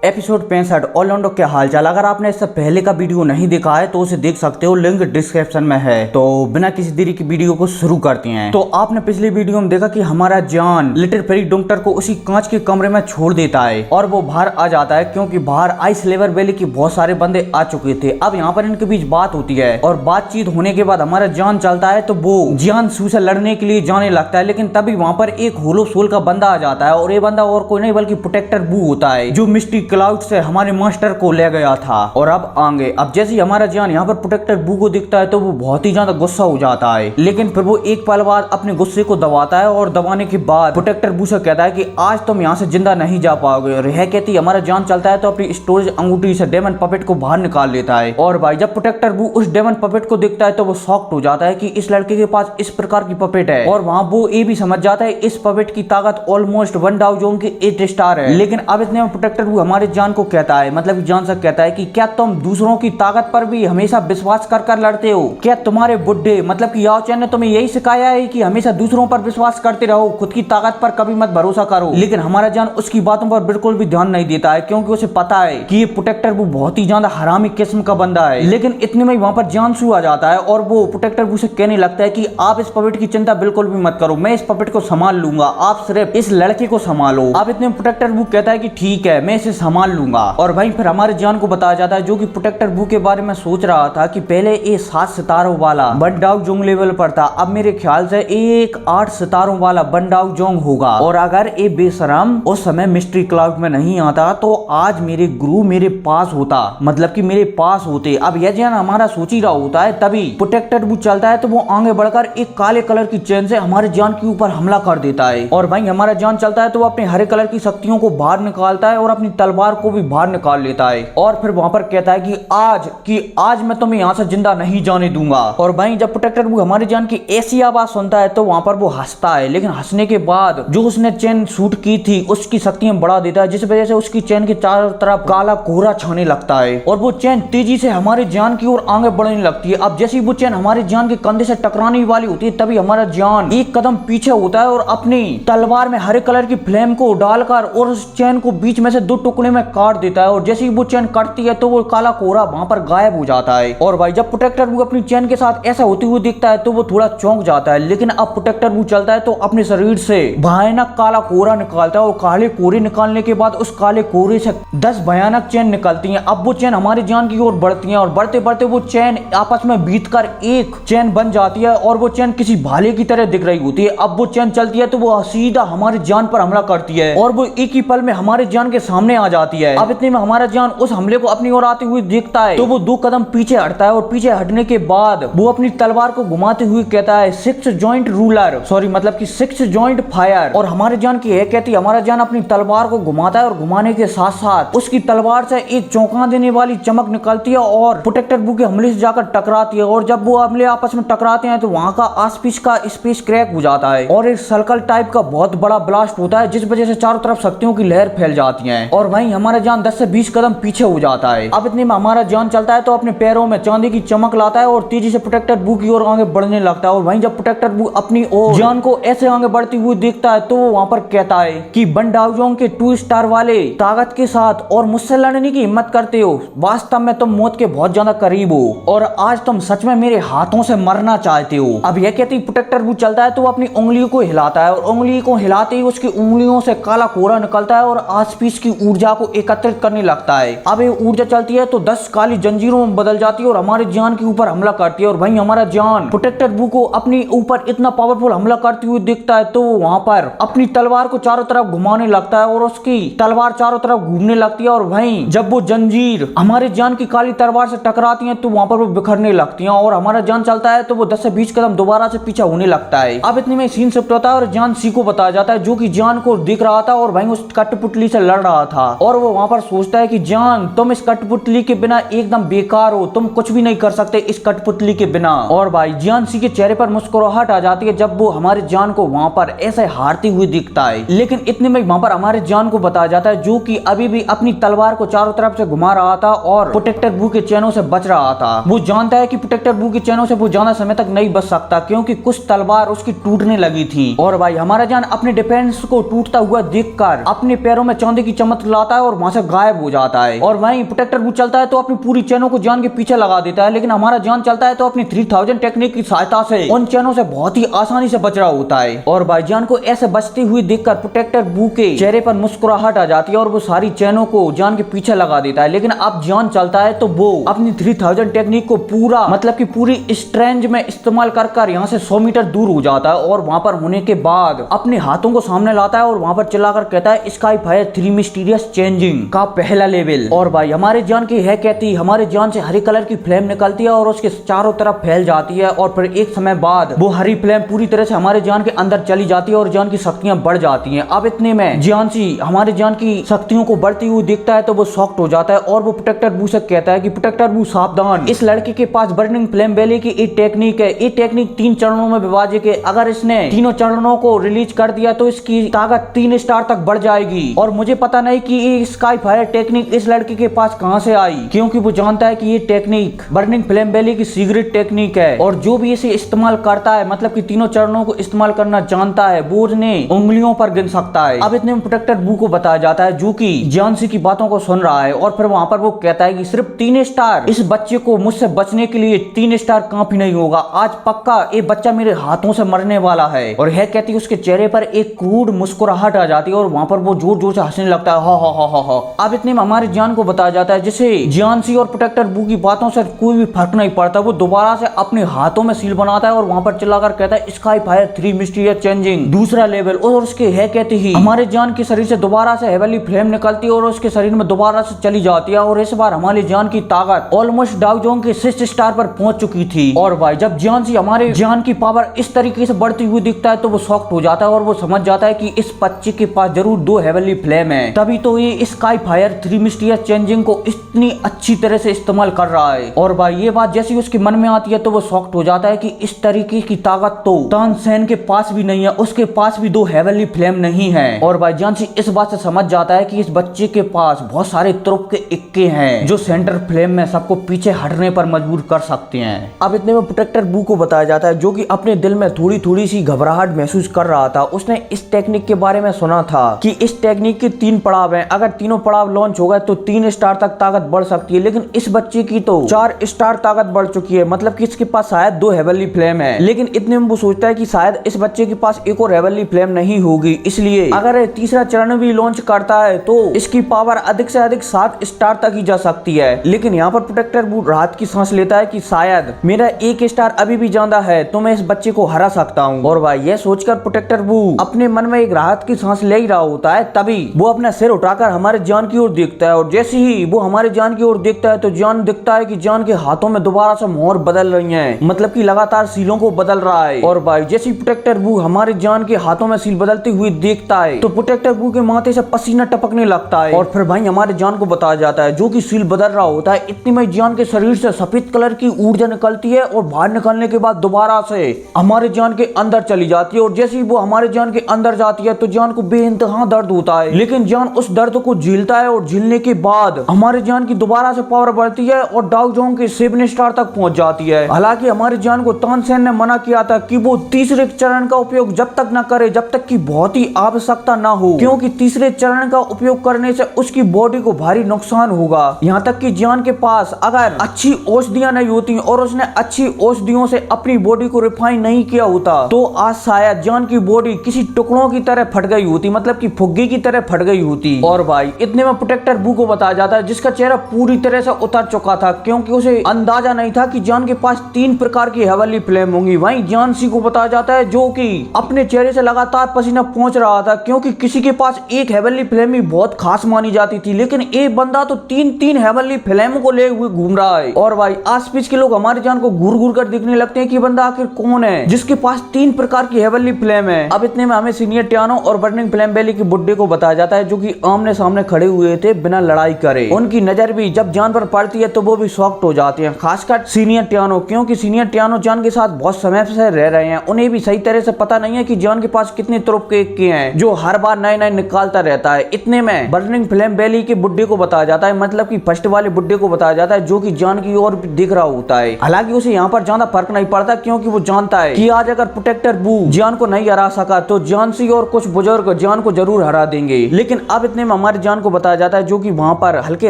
Episode 65 Orlando के हालचाल। अगर आपने इससे पहले का वीडियो नहीं देखा है तो उसे देख सकते हो, लिंक डिस्क्रिप्शन में है। तो बिना किसी देरी की वीडियो को शुरू करते हैं। तो आपने पिछली वीडियो में देखा कि हमारा जॉन लिटिल फेरी डॉक्टर को उसी कांच के कमरे में छोड़ देता है और वो बाहर आ जाता है क्योंकि बाहर आइस लेवर वैली के बहुत सारे बंदे आ चुके थे। अब यहाँ पर इनके बीच बात होती है और बातचीत होने के बाद हमारा जॉन चलता है तो वो जियान सू से लड़ने के लिए जाने लगता है, लेकिन तभी वहां पर एक होलो सोल का बंदा आ जाता है और ये बंदा और कोई नहीं बल्कि प्रोटेक्टर बू होता है, जो मिस्टी क्लाउड से हमारे मास्टर को ले गया था। और अब जैसे ही हमारा जान यहाँ पर प्रोटेक्टर बू को दिखता है तो वो बहुत ही ज्यादा गुस्सा हो जाता है, लेकिन फिर वो एक पल बाद अपने गुस्से को दबाता है और दबाने के बाद प्रोटेक्टर बू से कहता है कि आज तुम यहाँ से जिंदा नहीं जा पाओगे। और यह कहती हमारा जान चलता है तो अपनी स्टोरेज अंगूठी से डेमन पपेट को बाहर निकाल लेता है। और भाई जब प्रोटेक्टर बू उस डेमन पपेट को देखता है तो वो शॉक्ड हो जाता है कि इस लड़के के पास इस प्रकार की पपेट है। और वहाँ वो ये भी समझ जाता है इस पपेट की ताकत ऑलमोस्ट 1 डाउ जोन की 8 स्टार है। लेकिन अब इतने में प्रोटेक्टर बू हमारे जान को कहता है, मतलब जान से कहता है कि क्या तुम दूसरों की ताकत पर भी हमेशा विश्वास कर लड़ते हो? क्या तुम्हारे बुड्ढे मतलब कि याओ चैन ने तुम्हें यही सिखाया है कि हमेशा दूसरों पर विश्वास करते रहो, खुद की ताकत पर कभी मत भरोसा करो? लेकिन हमारा जान उसकी बातों पर बिल्कुल भी ध्यान नहीं देता है क्योंकि उसे पता है कि ये प्रोटेक्टर बू बहुत ही ज्यादा हरामी किस्म का बंदा है। लेकिन इतने में वहां पर जानसू आ जाता है और वो प्रोटेक्टर बू से कहने लगता है कि आप इस पपेट की चिंता बिल्कुल भी मत करो, मैं इस पपेट को संभाल लूंगा, आप सिर्फ इस लड़के को संभालो। अब इतने प्रोटेक्टर बू कहता है कि ठीक है, मैं इसे संभाल लूंगा। और वहीं फिर हमारे जान को बताया जाता है, जो कि प्रोटेक्टर बू के बारे में सोच रहा था कि पहले ये 7 सितारों वाला बंडाउ जोंग लेवल पर था, अब मेरे ख्याल से एक 8 सितारों वाला बंडाउ जोंग होगा। और अगर ये बेशरम उस समय मिस्ट्री क्लाउड में नहीं आता तो आज मेरे गुरु मेरे पास होता, मतलब कि मेरे पास होते। अब यह जान हमारा सोच ही रहा होता है, तभी प्रोटेक्टर बू चलता है तो वो आगे बढ़कर एक काले कलर की चेन से हमारे जान के ऊपर हमला कर देता है। और भाई हमारा जान चलता है तो वो अपने हरे कलर की शक्तियों को बाहर निकालता है और अपनी तलवार को भी बाहर निकाल लेता है। और फिर वहां पर कहता है कि आज मैं तुम्हें यहाँ से जिंदा नहीं जाने दूंगा। और भाई जब प्रोटेक्टर बू हमारे जान की ऐसी आवाज सुनता है तो वहां पर वो हंसता है, लेकिन हंसने के बाद जो उसने चेन शूट की थी उसकी शक्तियां बढ़ा देता है, जिस वजह से उसकी चेन के चारों तरफ काला कोहरा छाने लगता है और वो चेन तेजी से हमारे जान की ओर आगे बढ़ने लगती है। अब जैसे वो चेन हमारे जान के कंधे से टकराने वाली होती है तभी हमारा जान एक कदम पीछे होता है और अपनी तलवार में हरे कलर की फ्लेम को डालकर और उस चेन को बीच में से 2 टुकड़े में काट देता है। और जैसे ही वो चेन कटती है तो वो काला कोहरा वहां पर गायब हो जाता है। और भाई जब प्रोटेक्टर बू अपनी चेन के साथ ऐसा होते हुए दिखता है तो वो थोड़ा चौंक जाता है, लेकिन अब प्रोटेक्टर बू चलता है तो अपने शरीर से भयानक काला कोहरा निकालता है और काले कोहरे निकालने के बाद उस काले कोहरे से 10 भयानक चेन निकलती हैं। अब वो चेन हमारी जान की ओर बढ़ती हैं और बढ़ते बढ़ते वो चेन आपस में बीतकर एक चेन बन जाती है और वो चेन किसी भाले की तरह दिख रही होती है। अब वो चेन चलती है तो वो सीधा हमारी जान पर हमला करती है और वो एक ही पल में हमारे जान के सामने आ जाती है। अब इतने में हमारा जान उस हमले को अपनी ओर आते हुए देखता है तो वो 2 कदम पीछे हटता है और पीछे हटने के बाद वो अपनी तलवार को घुमाते हुए कहता है 6 जॉइंट रूलर, सॉरी मतलब कि 6 जॉइंट फायर। और हमारे जान की है कहती हमारा जान अपनी तलवार को घुमाता है और घुमाने के साथ साथ उसकी तलवार से एक चौंका देने वाली चमक निकलती है और प्रोटेक्टर बू के हमले से जाकर टकराती है। और जब वो हमले आपस में टकराते हैं तो वहां का आसपास का स्पेस क्रैक हो जाता है और एक सर्कल टाइप का बहुत बड़ा ब्लास्ट होता है, जिस वजह से चारों तरफ शक्तियों की लहर फैल जाती है। और वहीं हमारा जान 10 से 20 कदम पीछे हो जाता है। अब इतने में हमारा जान चलता है तो अपने पैरों में चांदी की चमक लाता है और तेजी से प्रोटेक्टर बू की ओर आगे बढ़ने लगता है। और वहीं जब प्रोटेक्टर बू अपनी ओर जान को ऐसे आगे बढ़ती हुई देखता है तो वो वहां पर कहता है कि बंडाउजोंग के 2 स्टार वाले ताकत के साथ और मुझसे लड़ने की हिम्मत करते हो, वास्तव में तुम मौत के बहुत ज्यादा करीब हो और आज तुम सच में मेरे हाथों से मरना चाहते हो। अब यह कहती प्रोटेक्टर बू चलता है तो वो अपनी उंगलियों को हिलाता है और उंगली को हिलाते ही उसकी उंगलियों से काला कोहरा निकलता है और आसपास की ऊर्जा को एकत्रित करने लगता है। अब ये ऊर्जा चलती है तो 10 काली जंजीरों में बदल जाती है और हमारे जान के ऊपर हमला करती है। और वहीं हमारा जान प्रोटेक्टर बू को अपने ऊपर इतना पावरफुल हमला करते हुए दिखता है तो वहां पर अपनी तलवार को चारों तरफ घुमाने लगता है और उसकी तलवार चारों तरफ घूमने लगती है। और वहीं जब वो जंजीर हमारे जान की काली तलवार से टकराती है तो वहां पर वो बिखरने लगती है और हमारा जान चलता है तो वो 10 से 20 कदम दोबारा से पीछे होने लगता है। अब इतने में सीन शिफ्ट होता है और जान सी को बताया जाता है, जो कि जान को दिख रहा था और वहीं उस कठपुतली से लड़ रहा था। और वो वहां पर सोचता है कि जान तुम इस कठपुतली के बिना एकदम बेकार हो, तुम कुछ भी नहीं कर सकते इस कठपुतली के बिना। और भाई जान सी के चेहरे पर मुस्कुराहट आ जाती है जब वो हमारे जान को वहां पर ऐसे हारते हुए दिखता है। लेकिन इतने में वहां पर हमारे जान को बताया जाता है, जो कि अभी भी अपनी तलवार को चारों तरफ से घुमा रहा था और प्रोटेक्टर बू के चैनों से बच रहा था। वो जानता है कि प्रोटेक्टर बू के चैनों से वो ज्यादा समय तक नहीं बच सकता क्योंकि कुछ तलवार उसकी टूटने लगी थी। और भाई हमारा जान अपने डिफेंस को टूटता हुआ देखकर अपने पैरों में चांदी की चमक लाता आता है और वहां से गायब हो जाता है। और वहीं प्रोटेक्टर बू चलता है तो अपनी पूरी चैनों को जान के पीछे लगा देता है, लेकिन हमारा जान चलता है तो अपनी 3000 टेक्निक की सहायता से उन चैनों से बहुत ही आसानी से बच रहा होता है। और भाईजान को ऐसे बचती हुई देखकर प्रोटेक्टर बू के चेहरे पर मुस्कुराहट आ जाती है और वो सारी चैनों को जान के पीछे लगा देता है। लेकिन अब जान चलता है तो वो अपनी 3000 टेक्निक को पूरा मतलब कि पूरी स्ट्रेंज में इस्तेमाल कर यहाँ से 100 मीटर दूर हो जाता है और वहां पर होने के बाद अपने हाथों को सामने लाता है और वहां पर चिल्लाकर कहता है स्काई फायर 3 मिस्टीरियस चेंजिंग का पहला लेवल। और भाई हमारे जान की है कहती हमारे जान से हरी कलर की फ्लेम निकलती है और उसके चारों तरफ फैल जाती है और फिर एक समय बाद वो हरी फ्लेम पूरी तरह से हमारे जान के अंदर चली जाती है और जान की शक्तियां बढ़ जाती हैं। अब इतने में जियांसी हमारे जान की शक्तियों को बढ़ती हुई देखता है तो वो शॉक्ड हो जाता है और वो प्रोटेक्टर बू से कहता है कि प्रोटेक्टर बू सावधान, इस लड़के के पास बर्निंग फ्लेम वैली की एक टेक्निक है। ये टेक्निक 3 चरणों में विभाजित है। अगर इसने तीनों चरणों को रिलीज कर दिया तो इसकी ताकत 3 स्टार तक बढ़ जाएगी। और मुझे पता नहीं कि ये स्काई फायर टेक्निक इस लड़के के पास कहां से आई, क्योंकि वो जानता है कि ये टेक्निक बर्निंग फ्लेम वैली की सीक्रेट टेक्निक है और जो भी इसे इस्तेमाल करता है मतलब कि तीनों चरणों को इस्तेमाल करना जानता है वो उन्हें उंगलियों पर गिन सकता है। अब इतने में प्रोटेक्टर बू को बताया जाता है जो कि जियांसी की बातों को सुन रहा है और फिर वहां पर वो कहता है कि सिर्फ 3 स्टार, इस बच्चे को मुझसे बचने के लिए 3 स्टार काफी नहीं होगा। आज पक्का ये बच्चा मेरे हाथों से मरने वाला है। और यह कहती उसके चेहरे पर एक क्रूड मुस्कुराहट आ जाती है और वहां पर वो जोर जोर से हंसने लगता है, हा हा हा हा हा। अब इतने में हमारे जान को बताया जाता है जिसे जियांसी और प्रोटेक्टर बू की बातों से कोई भी फर्क नहीं पड़ता। वो दोबारा से अपने हाथों में सील बनाता है और वहां पर चिल्लाकर कहता है स्काई फायर 3 मिस्टीरियस चेंजिंग दूसरा लेवल। और उसके है कहते ही हमारे जान के शरीर से दोबारा से हेवनली फ्लेम निकलती है और उसके शरीर में दोबारा से चली जाती है और इस बार हमारी जान की ताकत ऑलमोस्ट डाउजोंग के 6 स्टार पर पहुंच चुकी थी। और भाई जब जियांसी हमारे जान की पावर इस तरीके से बढ़ती हुई दिखता है तो वो शॉक्ड हो जाता है और वो समझ जाता है कि इस बच्चे के पास जरूर 2 हेवनली फ्लेम है, तभी तो ये स्काई फायर 3 मिस्टीरियस चेंजिंग को इतनी अच्छी तरह से इस्तेमाल कर रहा है। और भाई ये बात जैसे उसके मन में आती है तो वो शॉक्ड हो जाता है कि इस तरीके की ताकत तो तानसेन के पास भी नहीं है, उसके पास भी 2 हेवनली फ्लेम नहीं है। और भाई जियांसी इस बात से समझ जाता है कि इस बच्चे के पास बहुत सारे तुरुप के इक्के हैं जो सेंटर फ्लेम में सबको पीछे हटने पर मजबूर कर सकते हैं। अब इतने में प्रोटेक्टर बू को बताया जाता है जो कि अपने दिल में थोड़ी थोड़ी सी घबराहट महसूस कर रहा था। उसने इस टेक्निक के बारे में सुना था कि इस टेक्निक के 3 पड़ाव हैं, अगर तीनों पड़ाव लॉन्च हो गए तो 3 स्टार तक ताकत बढ़ सकती है। लेकिन इस बच्चे की तो 4 स्टार ताकत बढ़ चुकी है, मतलब कि इसके पास शायद 2 हेवनली फ्लेम है। लेकिन इतने में वो सोचता है कि शायद इस बच्चे के पास एक और हेवनली फ्लेम नहीं होगी, इसलिए अगर तीसरा चरण भी लॉन्च करता है तो इसकी पावर अधिक से अधिक 7 स्टार तक ही जा सकती है। लेकिन यहाँ पर प्रोटेक्टर बू राहत की सांस लेता है कि शायद मेरा 1 स्टार अभी भी ज्यादा है तो मैं इस बच्चे को हरा सकता हूँ। और भाई यह सोचकर प्रोटेक्टर बू अपने मन में एक राहत की सांस ले ही रहा होता है, तभी वो अपना सिर उठाकर हमारे जान की ओर देखता है। और जैसे ही वो हमारे जान की ओर देखता है तो जान दिखता है कि जान के हाथों में दोबारा से मोहर बदल रही है, मतलब कि लगातार सीलों को बदल रहा है। और भाई जैसे ही प्रोटेक्टर बू हमारे जान के हाथों में सील बदलती हुई देखता है तो प्रोटेक्टर बू के माथे से पसीना टपकने लगता है। और फिर भाई हमारे जान को बताया जाता है जो कि सील बदल रहा होता है। इतनी में जान के शरीर से सफेद कलर की ऊर्जा निकलती है और बाहर निकलने के बाद दोबारा से हमारे जान के अंदर चली जाती है। और जैसे ही वो हमारे जान के अंदर जाती है तो जान को बेइंतहा दर्द होता है, लेकिन जान उस दर्द को झेलता है और झेलने के बाद हमारे जान की दोबारा से पावर बढ़ती है और डाउजोंग के 7 स्टार तक पहुंच जाती है। हालांकि हमारे जान को तानसेन ने मना किया था कि वो तीसरे चरण का उपयोग जब तक न करे जब तक की बहुत ही आवश्यकता न हो, क्योंकि तीसरे चरण का उपयोग करने से उसकी बॉडी को भारी नुकसान होगा। यहाँ तक कि जान के पास अगर अच्छी औषधियां नहीं होती और उसने अच्छी औषधियों से अपनी बॉडी को रिफाइन नहीं किया होता तो आज शायद जान की बॉडी किसी टुकड़ों की तरह फट गई होती, मतलब कि फुग्गे की तरह फट गई होती। और भाई इतने में प्रोटेक्टर बू को बताया जाता है जिसका चेहरा पूरी तरह से उतर चुका था, क्योंकि उसे अंदाजा नहीं था कि जान के पास 3 प्रकार की हेवनली फ्लेम होंगी। वहीं जियांसी को बताया जाता है जो कि अपने चेहरे से लगातार पसीना पहुंच रहा था, क्योंकि किसी के पास एक हेवनली फ्लेम ही बहुत खास मानी जाती थी, लेकिन एक बंदा तो 3 हेवनली फ्लेम को ले हुए घूम रहा है। और भाई आस पास के लोग हमारे जान को घूर घूर कर देखने लगते हैं कि बंदा आखिर कौन है जिसके पास 3 प्रकार की हेवनली फ्लेम है। अब इतने में हमें सीनियर टियानो और बर्निंग फ्लेम वैली के बुड्ढे को बताया जाता है जो कि आमने सामने खड़े हुए थे बिना लड़ाई करे। उनकी नजर भी जब जान पर पड़ती है तो वो भी शॉक्ड हो जाते हैं, खासकर सीनियर टियानो, क्योंकि सीनियर टियानो जान के साथ बहुत समय से रह रहे हैं। उन्हें भी सही तरह से पता नहीं है कि जान के पास कितने तुरुप के हैं जो हर बार नए नए निकालता रहता है। इतने में बर्निंग फ्लेम वैली के बुड्ढे को बताया जाता है, मतलब कि फर्स्ट वाले बुड्ढे को बताया जाता है जो कि जान की ओर दिख रहा होता है। हालांकि उसे यहाँ पर ज्यादा फर्क नहीं पड़ता, क्योंकि वो जानता है कि आज अगर प्रोटेक्टर बू जान को नहीं हरा सका तो जानसी और कुछ बुजुर्ग जान को जरूर हरा देंगे। लेकिन अब इतने में हमारे जान को बताया जाता है, जो कि वहां पर हल्के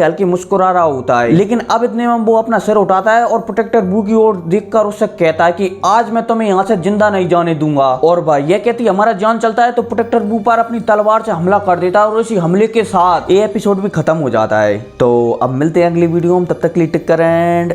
हल्के मुस्कुरा रहा होता है। लेकिन अब इतने में वो अपना सिर उठाता है और प्रोटेक्टर बू की ओर देखकर उससे कहता है कि आज मैं तुम्हें यहाँ से जिंदा नहीं जाने दूंगा। और भाई ये कहती हमारा जान चलता है तो प्रोटेक्टर बू पर अपनी तलवार से हमला कर देता है और इसी हमले के साथ ये एपिसोड भी खत्म हो जाता है। तो अब मिलते हैं अगली वीडियो में, तब तक के लिए टेक केयर एंड